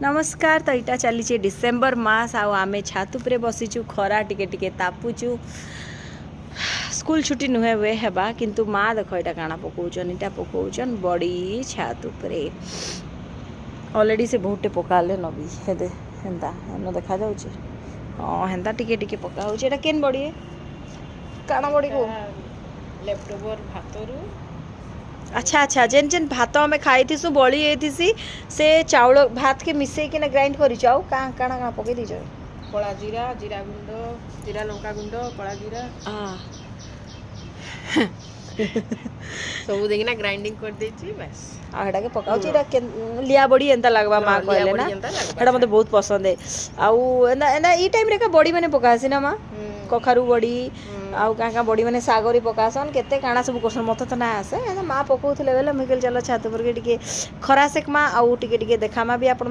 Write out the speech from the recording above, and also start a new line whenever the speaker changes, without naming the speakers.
नमस्कार। तो यहाँ चली डिसेम्बर मास आम छात उपरे बसीचु खरा टिके तापुचु स्कूल छुट्टी नुहे हुए हेबा किंतु माँ देख यहाँ काଣା पकाउछन इटा पकाउछन बड़ी छात उपरे ऑलरेडी से बहुते पकाले नबी हेदे हेंता न देखा जाउछ। हाँ हेंता टिके टिके पकाउछ। एटा केन बड़ी काଣା बड़ी को
लेफ्टओवर भातरू।
अच्छा अच्छा जेन जेन भात आम खाई थी बड़ी थी से चाउल भात के मिसई के ग्राइंड कर काଣା काଣା पकई दीच
कला जीरा जीरा गुंड जीरा लंका गुंड कला जीरा सब देखना ग्राइंडिंग कर देछि बस
आटा के पकाउछि। एटा लिया बड़ी एंता लगबा मां कहले ना एटा मते बहुत पसंद है। आउ एना एना ई टाइम रे का बड़ी माने पकासी ना मां कखारू बड़ी आउ का बड़ी माने सागरी पकासन केते काଣା सब करसन मते त ना आसे मां पकाउथले बेले मुकेल चलो छात पर के टिके खरा सेक मां आउ टिके टिके देखा मां भी आपण